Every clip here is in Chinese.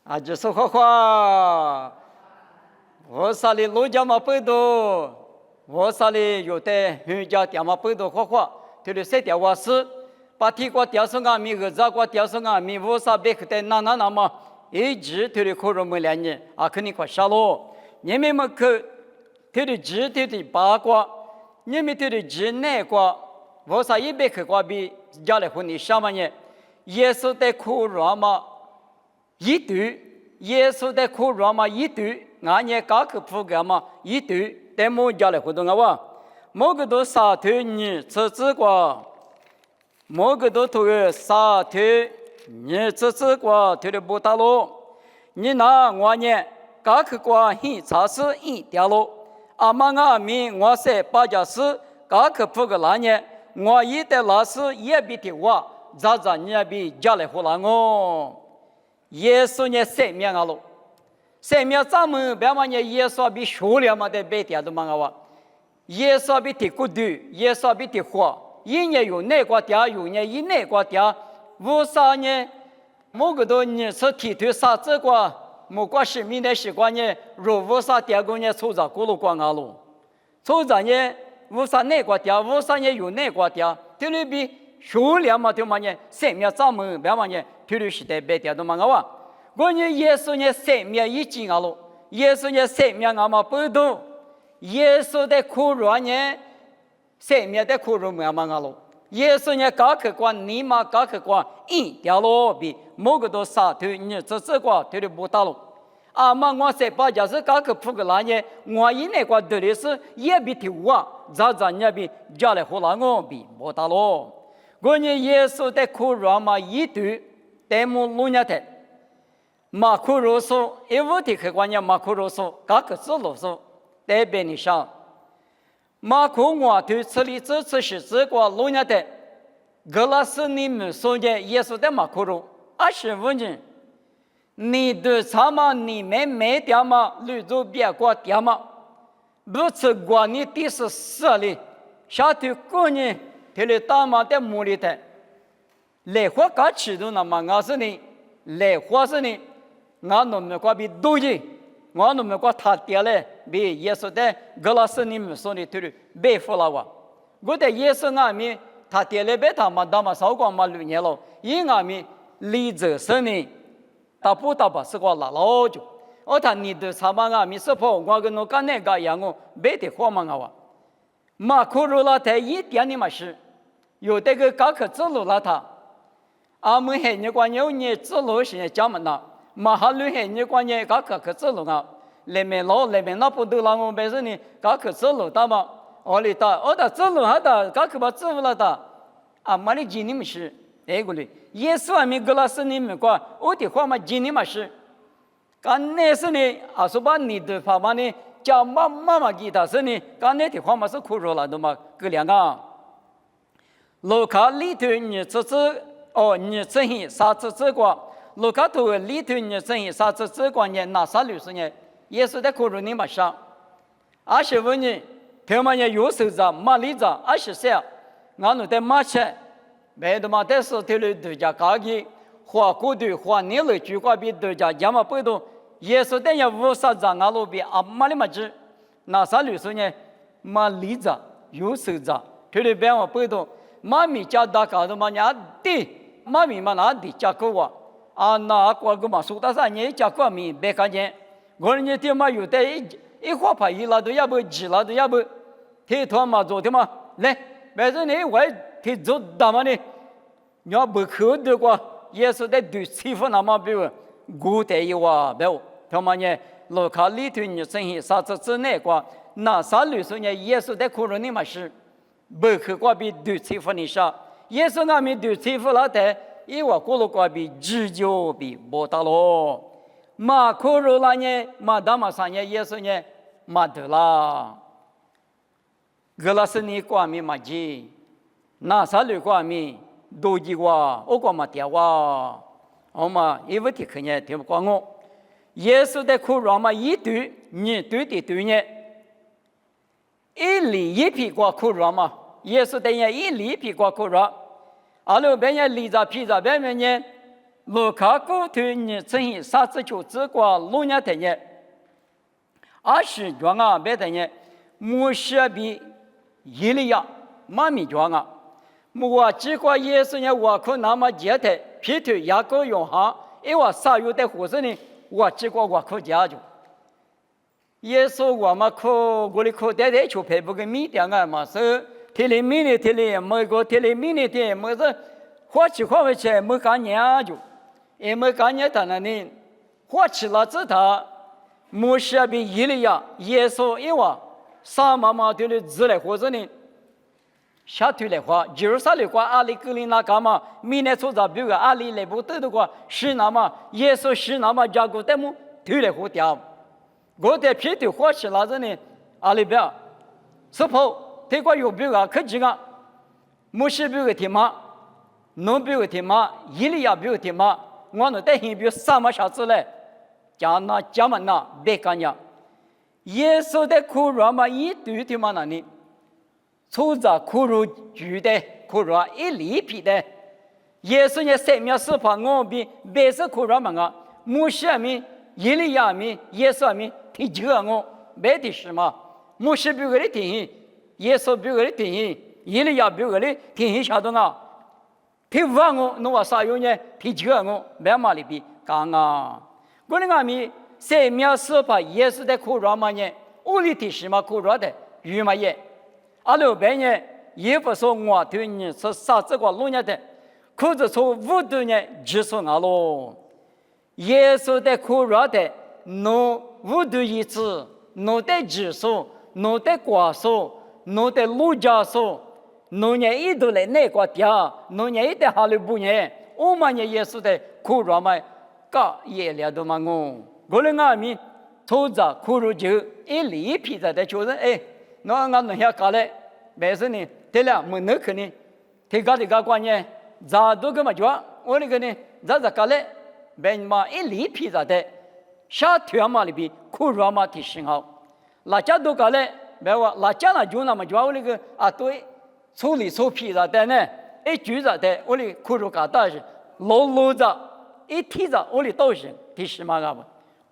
啊，就是话，我啥里路家嘛不多，我啥里有的人家店嘛不多话，就是谁点我是，把提过掉上俺米，儿子过掉上俺米，我啥别个的那嘛，一直就是可能没两年，啊，肯定快杀了，你们么可，就是直就是八卦，你们就是直内卦，我啥一别个卦比家里婚礼什么呢？耶稣的苦软嘛。一对，耶稣的苦软嘛一对，俺也搞个不干嘛一对，但么家来活动啊哇，某个都杀头你吃过，某个都头杀头你吃过，头的不打咯，你拿我呢搞个过很查实一条咯，阿妈阿咪我是把家事搞个不个那呢，我一的老师也比的我，咋你也比家来活了我。耶稣呢生命啊喽，生命咱们别嘛呢，耶稣比修炼嘛的别点都嘛个哇，耶稣比的骨头，耶稣比的火，一年有哪个点，有年一哪个点，为啥呢？某个多呢是提头啥这个，某个生命的习惯呢，如为啥点个呢，抽着咕噜光啊喽，抽着呢，为啥哪个点，为啥呢有哪个点，这里比修炼嘛的嘛呢，生命咱们别嘛呢。譬如时代别点都嘛个哇，我呢耶稣呢生命已经啊喽，耶稣呢生命啊嘛不多，耶稣的苦软呢，生命的苦软嘛嘛个喽，耶稣呢搞去关你嘛搞去关一条路比某个都杀头你这个头的不打喽，啊嘛我是把就是搞去扑个那呢，我以那个得的是也比头啊，咋也比家里胡来我比不打喽，我呢耶稣的苦软嘛一对。但么路伢的，马库罗索，一屋的客观伢马库罗索，各个字罗索，代表你上。马库我对这里这次是这个路伢的，格拉斯你们说的耶稣的马库罗，25年，你对什么你们没掉吗？绿洲别过掉吗？不是管你第14里，下头过年，他的大妈的母里的。来花搞启动了嘛？我是你来花是你，我弄么个比多的，我弄么个他爹嘞，比耶稣的格拉斯你们说的对的，背负了我。我的耶稣阿米他爹嘞被他们他们烧光嘛6年了，因阿米离着生呢，他不打把是个拉老久。我他你的他们阿米是跑我跟我干那个样我背的慌嘛我，马库罗拉他一点的嘛是，有这个高克之路了他。阿们黑你关有你走路是讲么呢？马哈路黑你关你搞可走路啊？那边老那边那不都让我们说你搞可走路的嘛？我里打，我打走路还打搞可把走路了打。啊，马里今你们是那个哩？耶稣还没格拉斯你们关，我的话嘛今你们是。刚那是呢，啊说把你的话嘛呢，叫妈给他是呢，刚那的话嘛是苦肉了的嘛，这两个。路卡里头你这。哦，你这些啥子这个，路卡头里头你这些啥子这个呢？哪啥60年？耶稣的苦肉你嘛上，25年，他们也有手着马里着24，俺们在马车，别的嘛，但是他们都家搞的，花骨头花泥了，就挂比都家家嘛不多。耶稣的也50着俺路比阿马里嘛子，哪啥60年？马里着有手着，他们别嘛不多，马米家大搞的嘛伢的。妈咪嘛哪里家过啊？啊，那过个嘛，苏大山你家过咪别看见，我人家爹嘛有的一花牌一拉都要不几拉都要不，铁团嘛做的嘛，来，反正你我铁做大嘛呢，你要不可的话，也是在对欺负那么比如古代有啊，别他妈呢，路卡里头你生意啥子之内个，那啥律师呢也是在苦肉你嘛是，不可过比对欺负你啥。耶稣阿弥对欺负了的，因为过了过比直就比不大咯。马可罗拉呢，马达马上呢，耶稣呢，马得啦。格拉斯尼过米马吉，那啥路过米都吉哇，我过马掉哇，我嘛因为听呢听不过我。耶稣的苦肉嘛一对，你对的对呢，一里一皮过苦肉嘛。耶稣等于一里皮过苦肉，阿罗别人离着皮着别人呢，罗卡古推你曾以啥子就只管路年的呢？而是讲啊，别的呢，摩西比以利亚妈咪讲啊，我只管耶稣呢，我可那么接的，皮头牙膏用哈，因为啥有的护士呢，我只管我可家就。耶稣我们可我的可带带就配不个米点啊嘛是，提里米里提里，每个提里米里提，每个花起花回去没干年就，也没干年的那呢，花起了之他。摩西比以利亚耶稣因为啥妈妈对的子来或者呢，下头来话，就是啥来话，阿里格林那干嘛？明年出招，比如个阿里来不得的话，是那么耶稣是那么加个的么？头来活掉，我在皮头花起那子呢，阿里边，是否这个有比如个科技个，摩西比如个天马，侬比如个天马，以利亚比如天马，我能带hin比如啥么小子来？讲那讲嘛那别干呀，耶稣的苦肉嘛一对的嘛那里，出着苦肉煮的苦肉一里皮的，耶稣呢生命是怕我比别是苦肉嘛啊，摩西米、以利亚米、耶稣米提这个我别的是嘛，摩西比我的提，耶稣比我的提，以利亚比我的提晓得啊，提不我侬话啥用呢？提这个我别嘛里比讲啊。我那个米生命是怕耶稣的苦肉嘛呢？屋里的什么苦肉的鱼嘛也，阿六百年也不说我对你是啥子个路年的，可是从五度呢就是俺喽。耶稣的苦肉的，侬五度一次，侬的指数，侬的瓜数，侬的路加数，侬呢一度来那个点，侬呢一点哈利不呢？我们呢耶稣的苦肉嘛。个也了都嘛我那个米投资苦肉就一里皮在的就是哎，那俺弄下搞嘞，没事呢，对了，没那可能，提高的个观念，咋都个嘛就我那个呢，咋搞嘞，没嘛一里皮在的，下条嘛里边苦肉嘛提升好，那家都搞嘞，没话那家那就那么就我那个啊对，处理出皮在的呢，一举在的，我的苦肉搞大是老着。一提着我的都是提什么个嘛？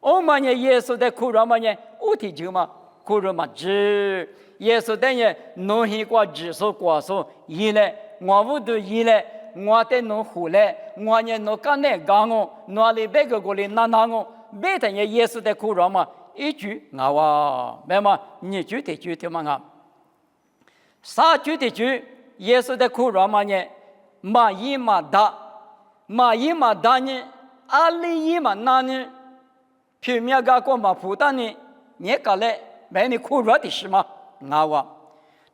我们呢耶稣的苦肉嘛呢？我提就嘛苦肉嘛只耶稣的呢农业瓜指数瓜数一嘞，我不都一嘞，我的农户嘞，我呢农干呢干我，哪里别个过来拿我，别的呢耶稣的苦肉嘛一句我哇，没嘛你句的句的嘛啊，啥句的句耶稣的苦肉嘛呢？嘛一嘛大。嘛一嘛大呢，阿里一嘛那呢，表面个过嘛普通呢，你搞嘞，买你苦肉的是嘛？我话，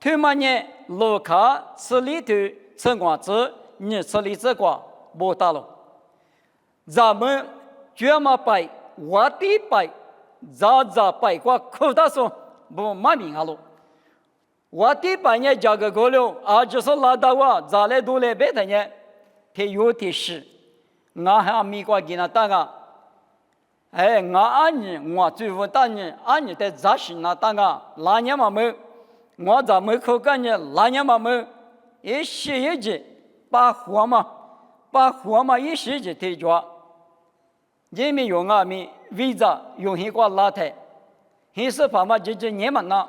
他们呢，路卡吃里头吃瓜子，你吃里这瓜不大了。咱们专门摆我的摆，咋摆过口大说不马明啊了。我的摆呢，价格高了，啊就是拉到我咋来都来别的呢？他有的是，我还没过给他打个，哎，我按你，我最不打你，按你的杂事那打个，那年嘛没，我咋没口干呢？那年嘛没，一写一句，把货嘛一写一句提着，你们用啊咪，为啥用一个拉台？还是爸妈就是你们那，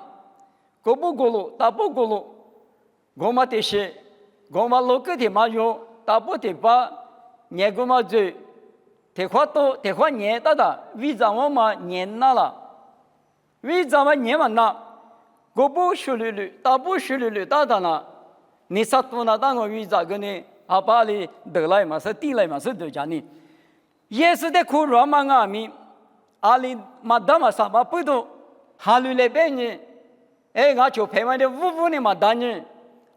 过不过路，打不过路，我们的是，我们路个的嘛用。大不得把年个嘛就，提花多提花年大的，为啥我嘛年那了？为啥嘛年嘛那？我不学绿大不学绿大的呢？你啥多那当我为啥个呢？阿爸里得来嘛是地来嘛是得家呢？也是在苦肉嘛阿米，阿里嘛大嘛啥嘛不多，哈绿来边呢？哎，我就陪我的五呢嘛大呢，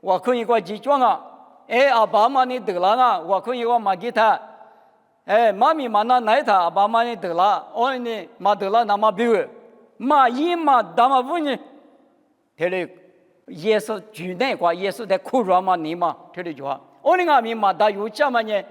我可以过集装啊。哎，阿爸妈你得了啊！我可以我买给他。哎，妈咪嘛那奶他，阿爸妈你得了，我呢嘛得了那么比如，嘛一嘛大嘛不呢？这里耶稣举那个耶稣的苦肉嘛你嘛，这里句话，我那个咪嘛大有这么呢？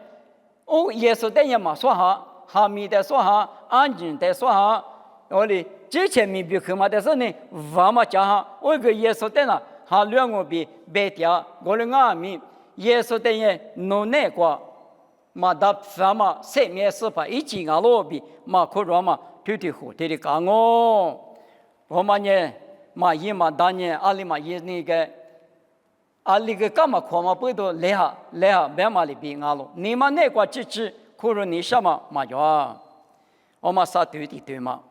哦，耶稣的人嘛说哈，哈咪的说哈，安静的说哈，我的之前咪比克嘛的是呢，我嘛讲哈，我个耶稣的呢，哈两个比白掉，我的阿咪。耶稣的人弄那个，马达法嘛生命是法一起阿罗比马可罗嘛对对虎对的讲哦，我们呢马伊马达呢阿里马伊那个阿里个干嘛狂嘛不都来哈别马里比阿罗，你们那个支持可罗你什么嘛呀？我们啥对的对嘛？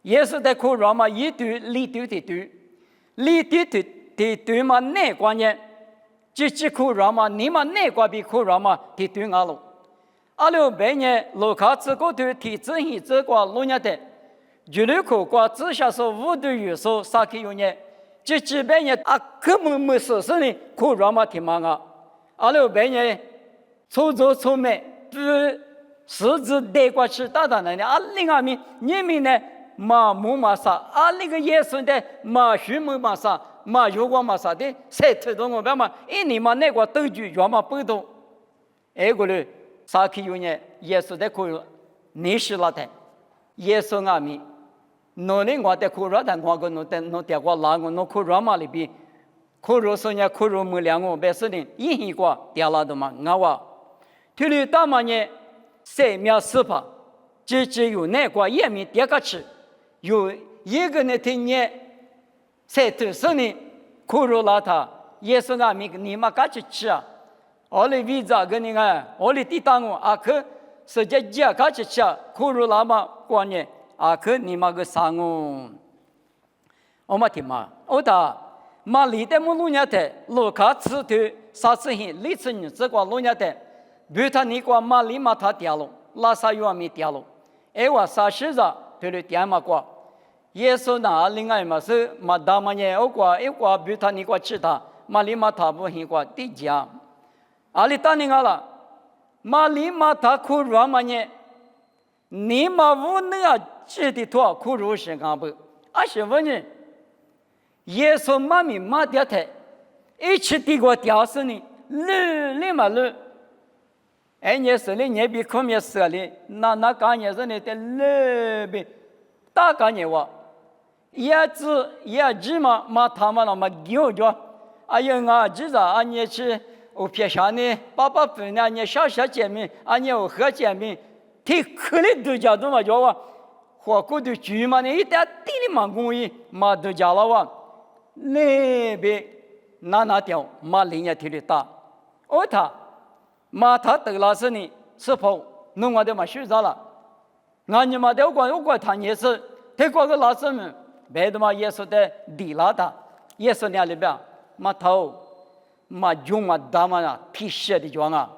也是在可罗嘛一对里对的对，里对的对嘛那个呢？支持可罗嘛你们那个比可罗嘛的对阿罗。阿六百年罗卡自个对体制性这个罗年的，绝对可挂自下手无对于手啥个用呢？这几百年啊根本没实施呢，可让嘛听嘛啊！阿六百年出走出卖不实质带过去大大的呢，阿另外面你们呢马木马啥，阿那个耶稣的马须木马啥，马有光马啥的，才推动我们嘛，一年嘛那个都就要嘛不动，哎个嘞。啥去用呢？耶稣的苦，你是哪的？耶稣阿弥，侬呢我的苦热的，我个侬的侬的我拉我侬苦热嘛里边，苦热说呢苦热没两个，别说呢一一个掉了的嘛，我话，这里大嘛呢，生命司法，只有那个也没第二个吃，有一个呢听呢，才都是呢苦热拉他，耶稣阿弥你嘛该去吃啊。我的为啥个你看？我的地当我阿克实际家开始吃，苦肉那么关键阿克你妈个啥哦？我们听嘛，我打马里的木路伢的路卡吃的啥事情？历次你这个路伢的，比他你个马里嘛他掉了，拉萨又没掉了，哎我啥事子对了掉嘛个？耶稣那另外嘛是嘛大嘛呢？我个一个比他你个吃他马里嘛他不行个地家。阿里达尼阿拉，马里马塔苦软嘛呢？你嘛无能吃的多苦肉是干不？阿是问呢？耶稣妈咪马掉台，一起地个吊死呢，累嘛累。哎，你说的你比可没说的，那干也是你的累呗，大干也话，也只嘛他们那么牛着，哎呀我知道啊你去。我撇下呢，爸爸不呢，你小姐妹，你我和姐妹，提可怜都家都嘛叫我，火锅的猪嘛呢，一点地里嘛工艺嘛都家了哇，那边那条嘛林也提的大，我他嘛他得了是呢，是否弄我的嘛学着了，俺你嘛的我他也是，他过个老师们，别的嘛也是的地拉的，也是那里边嘛头。嘛用嘛大嘛啊，皮鞋的装啊，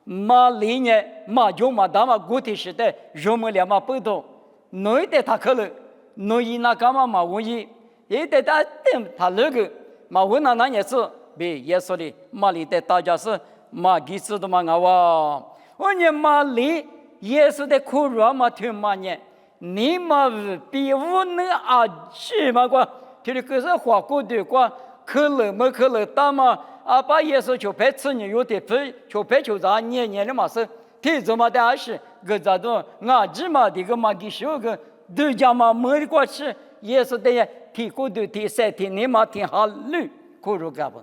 嘛里面嘛用嘛大嘛古体式的，用么两嘛不多，侬一代他可能，侬一那干嘛无意，一代他等他那个嘛我那也是比耶稣的嘛里的大家是嘛几次的嘛我我你嘛里耶稣的苦肉嘛听嘛呢，你嘛比我那去嘛个，就是可是花过的个，可能没可能大嘛。阿爸也是就拍吃你有的拍就拍就啥年的嘛是，提子嘛的还是个咋都俺子嘛的个嘛给修个都家嘛没过去也是的呀，提过的提三提你嘛提好路苦肉干不，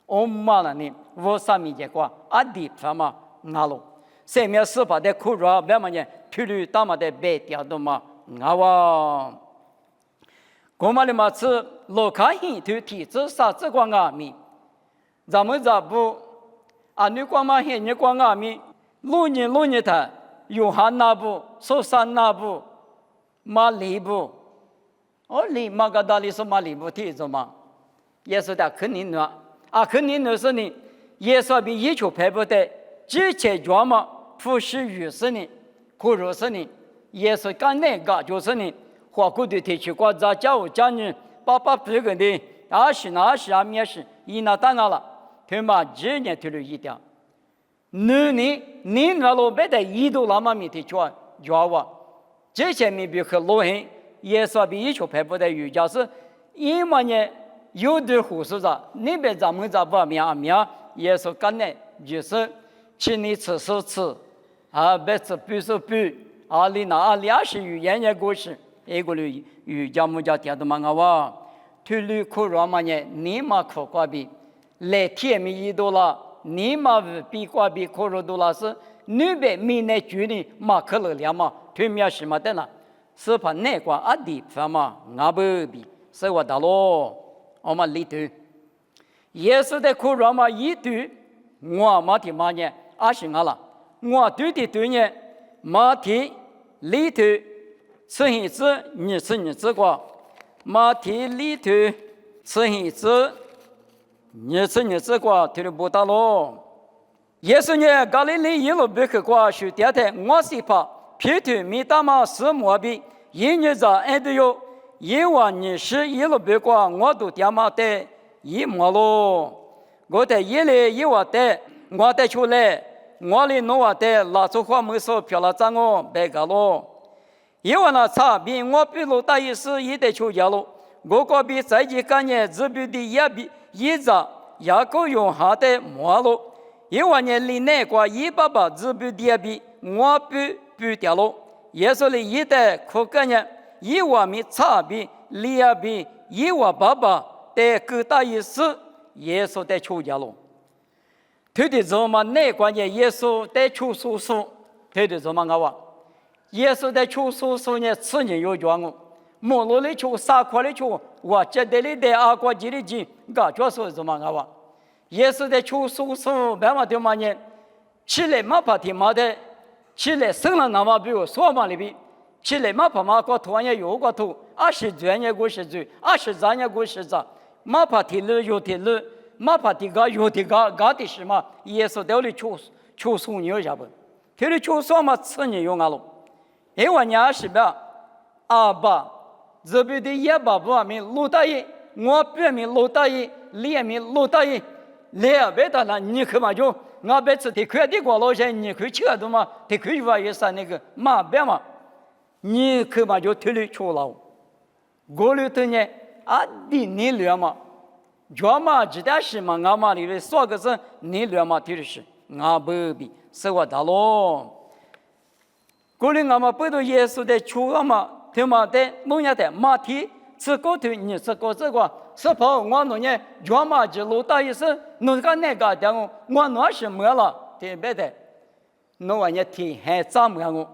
我嘛了呢，我上面结果阿弟他嘛拿了，生命司法的苦肉别嘛呢，推律大嘛的白掉的嘛俺哇，我嘛的嘛是罗卡hin推提子啥子光阿米。咱们这不啊？你光嘛黑，你光阿弥，路年他，约翰那部，苏珊那部，马里部，哦，里马格达里是马里部提着嘛？也是的，肯定的啊，肯定的是呢，也是比一球排不得，之前讲嘛，不是于是呢，或者是呢，也是干那个就是呢，花过的提起过在家务家人，爸爸不个的，那是啊，面是，一那当然了。他妈今年推了一点，你那老百的一度那么没得叫我，这些没比和老人也是比一球排不的瑜伽是，因为呢有的护士长那边咱们这不面也是干的，就是请你吃啊，别吃不是不，阿里是语言的故事，一个语瑜伽木家听的嘛哇，推了苦热嘛呢，你嘛苦瓜比。来天米一多了，你嘛比瓜比苦肉多了是，女别米内居里马克勒两嘛，推面什么的呢？是怕那个阿弟反嘛，阿不比，是我的咯，我们里头，耶稣的苦肉嘛一对，我马蹄马呢，阿是阿啦，我对的对呢，马蹄里头，吃一次你吃你吃过，马蹄里头吃一次。你吃过，听不到喽。耶稣呢，加利利一路不去过，是第二天我是怕，皮头米大马是莫比，一年在安都有，一万年是一路不过，我都爹妈的一毛喽。我的一来一万的，我的出来，我的弄万的，拉出花没说漂了脏哦，别个喽。一万那差比我比路大一时一得出家喽，我个比在一干年自比的也比。一早雅各用下的马路，一万年里内过188自不跌比，我不掉路。耶稣的一代可干年1万米差比2比188的各大意思，耶稣的出家路。推的怎么内关键耶稣的出叔叔，推的怎么个话？耶稣的出叔叔呢，此年有状哦。摩罗里出沙块里出，我这里的阿国吉里吉，噶就说什么个话？也是在出叔叔白马的嘛呢？起来马帕提马的，起来生了那么比如说嘛里边，起来马帕马国土也有个土，20转也过10转，20转也过10转，马帕提了有提了，马帕提个有提个，噶的是嘛？也是到里出叔牛下不？这里出叔嘛，此年用阿喽，因为伢是吧？阿爸。这边的也把不明路大爷，我表明路大爷，两名路大爷，两边的那你去嘛就，我别吃的快的过老些，你去吃的嘛，的去话也是那个马边嘛，你去嘛就推里出了，过了的呢，啊的你了嘛，专嘛知道是嘛，俺嘛里头说个是你了嘛，推的是，俺不必是我的咯，过了俺嘛不都耶稣的出了嘛。听嘛的，某样的马蹄吃过头，你吃过这个，是跑我弄呢，专马就路大意思，弄个那个的我那是没了，对不对？弄完呢天还早没我，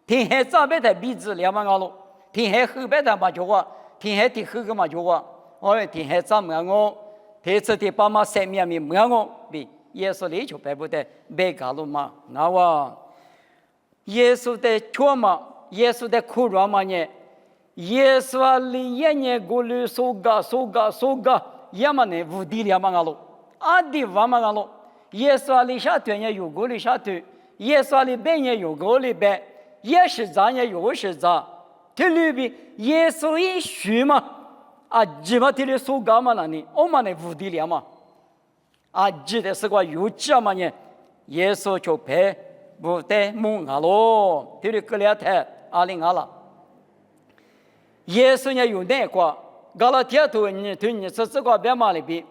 天还早别的鼻子两万个喽，天还后别的嘛就话，天还的后个嘛就话，我天还早没我，这次的爸妈生命没没我，比耶稣里就白不得，别搞了嘛，那我耶稣的错嘛。耶稣的苦肉嘛呢？耶稣啊，里一年过了苏嘎，也嘛呢无地了嘛个喽，阿地哇嘛个喽。耶稣啊，里下头呢有过里下头，耶稣啊里边呢有过里边，也是咱呢有是咱。这里边耶稣一许嘛，啊，基本这里苏嘎嘛那呢，我嘛呢无地了嘛，啊，记得是个有家嘛呢，耶稣就陪不得蒙阿喽，这里隔两天。阿里阿拉，耶稣呢有那个，搞了天头你对你说这个别嘛里边，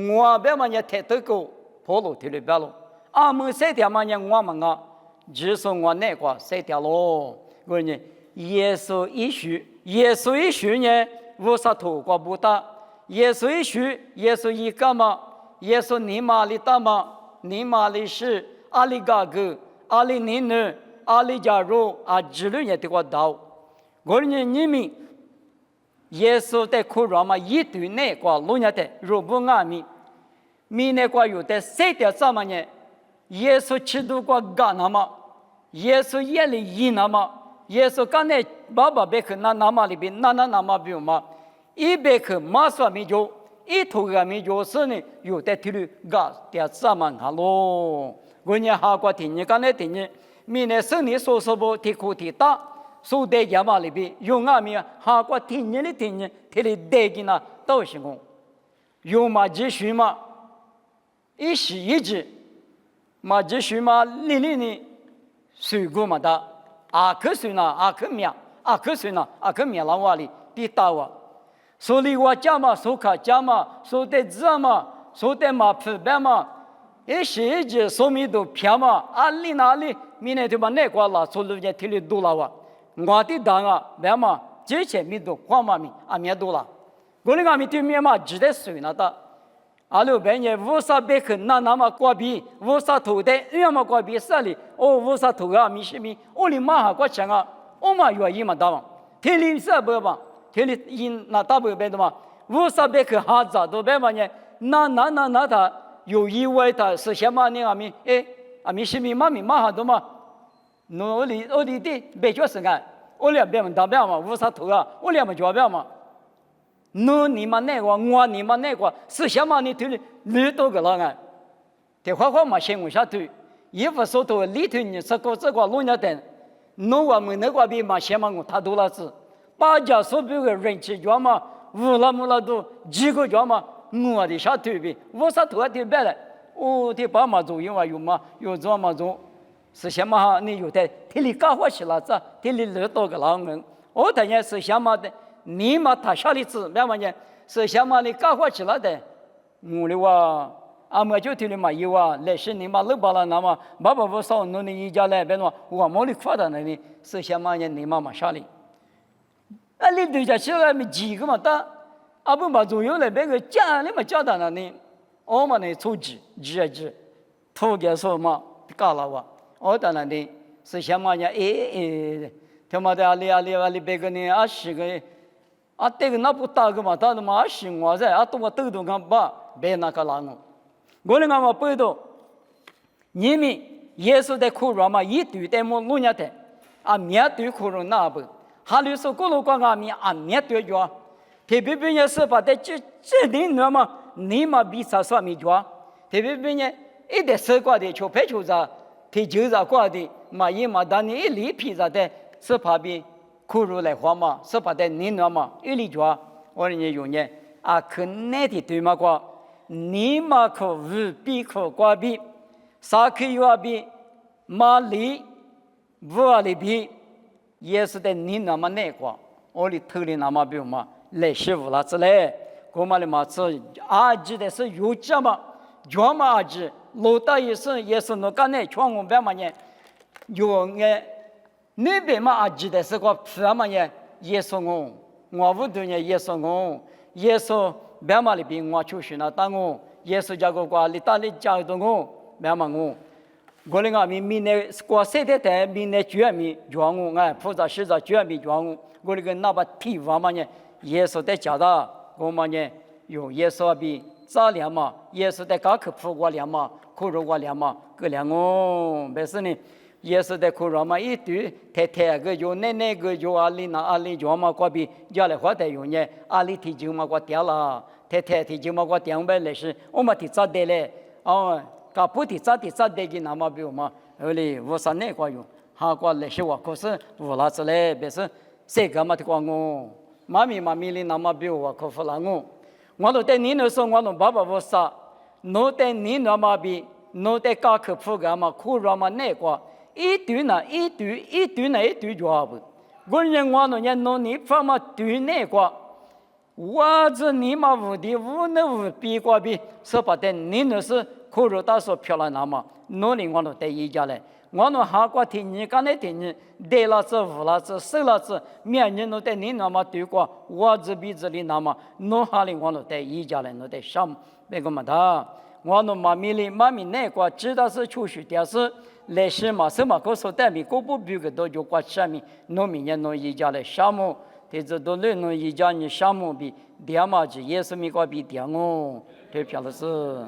我别嘛呢太多个跑路去里边了，阿们谁条嘛呢我们啊，就是我那个谁条咯，我呢耶稣一许呢无啥头过不大，耶稣一许，耶稣一个嘛，耶稣你妈里大嘛，你妈里是阿里嘎个，阿里你呢？阿里加入啊，之类也得个道。我呢，你们耶稣的苦肉嘛，一对那个路亚的，如不安米，米那个有的谁的什么呢？耶稣吃度过干那么，耶稣眼里一那么，耶稣刚才爸爸别去那么里边，那么比嘛，一别去马上米就，一头个米就是呢，有的提里干的什么看咯？我呢，哈个听你刚才听你。明年生你说不提苦提大，说在家嘛里边用阿米哈过听你的听你，提里带给那都是我，用嘛继续嘛，一时一直嘛继续嘛，里呢水果嘛的，阿克水呢阿克苗，阿克水呢阿克苗老话里比大哇，所以我家嘛说卡家嘛，说在字嘛，说在嘛普遍嘛。一时一直说明都偏嘛，哪里，明年就把那个啦，说人家提里多了哇，我的当啊，别嘛，之前米都花嘛米，阿米多了，我那个米对面嘛，只得水那的，阿鲁本也无啥别克那么过比，无啥土的，要么过比啥哩？无啥土啊，米什米，我哩马哈过强啊，我嘛有一嘛大嘛，天里啥不嘛，天里因那大不别的嘛，无啥别克哈咋都别嘛呢？那他有意外他是什么呢？阿米什米马哈多嘛，我哩的别叫什么？我俩别嘛大别嘛，无啥土啊，我俩嘛叫别嘛。你们那个，我你们那个，是什么？你头里你多个了啊？这话嘛，先问下头，衣服说头里头你这个弄家等，我们那个比嘛，先嘛我他多了是，把家所有的人气叫嘛，乌拉木拉都几个叫嘛，我的下头比，我啥头的别了，我的爸妈做有嘛有嘛，有做嘛做，是什么哈？你有的天里干活去了这，天里你多个了我等下是什么的？你嘛他下里子，别嘛呢？是什么你干活起来的？我的话，俺们就听你嘛有啊，来是你嘛老巴了那么，爸爸我少弄你一家来，别说我没里夸的那里，是什么呢？你嘛下里？啊，你对家起来没几个嘛？但阿不嘛左右来别个家里嘛家的那里，我嘛呢出几，土给说嘛干了哇，我的那里是什么呢？他妈的阿里别个呢啊是个。这个那不大个嘛，他的嘛行我在，我都看把别那个啷个，我那个嘛不懂，你们耶稣的苦肉嘛，一对的么弄下的，面对苦肉那不，哈里说过路过面对着，特别别人是把的这定那么，你嘛比啥说没着，特别别人一点事过的就拍球子，踢球子过的，嘛一嘛当你一里皮子的，是怕比。苦肉来话嘛，是把的你那么一里抓，我人家用呢可那的对嘛过，你嘛可无比可挂比，啥可以话比，马里无里比，也是的你那么那个，我里头里那么比嘛，来师傅了之类，我们的嘛是阿吉的是有这么，叫嘛阿吉，老大也是那个那全我别嘛呢，有呢。那边嘛阿记得是个什么呀？耶稣我不对呢，耶稣别嘛里边我就是那当我耶稣家个瓜里打里家的我别嘛我那个明年过生日的明年9月米叫我菩萨是在9月米叫我那个那把提法嘛呢？耶稣的家的我嘛呢用耶稣比早两嘛，耶稣的高克普我两嘛，苦肉我两嘛，各两我没事呢。也是在苦肉嘛，一堆太个就那个就阿里就嘛过比家来花的用呢，阿里提就嘛过掉了，太提就嘛过掉呗来是，我嘛提早的嘞，搞不提早的给那么比嘛，后来我上那个用，哈过来是我可是我那子嘞，别是谁个嘛提过我，妈咪哩那么比我可服了我都在你那时候我都爸爸我啥，我在你那么比，我在搞科普个嘛苦肉嘛那个。一堆抓不，我人我弄你放嘛堆那个，我这你嘛无的无那无比过比，是把的你那是苦肉大说漂亮那么，弄你我弄带一家来，我弄哈过听你刚才听你，带了这无了这收了这，面人弄带你那么对过，我这比这里那么，弄哈里我弄带一家来弄带上，那个么的，我弄妈咪那个知道是出去的是。来是嘛，什么告诉代米，我不比个都就挂下面，农民也农一家来项目，但是都来农一家你项目比，点嘛就也是没个比点哦，这漂亮是。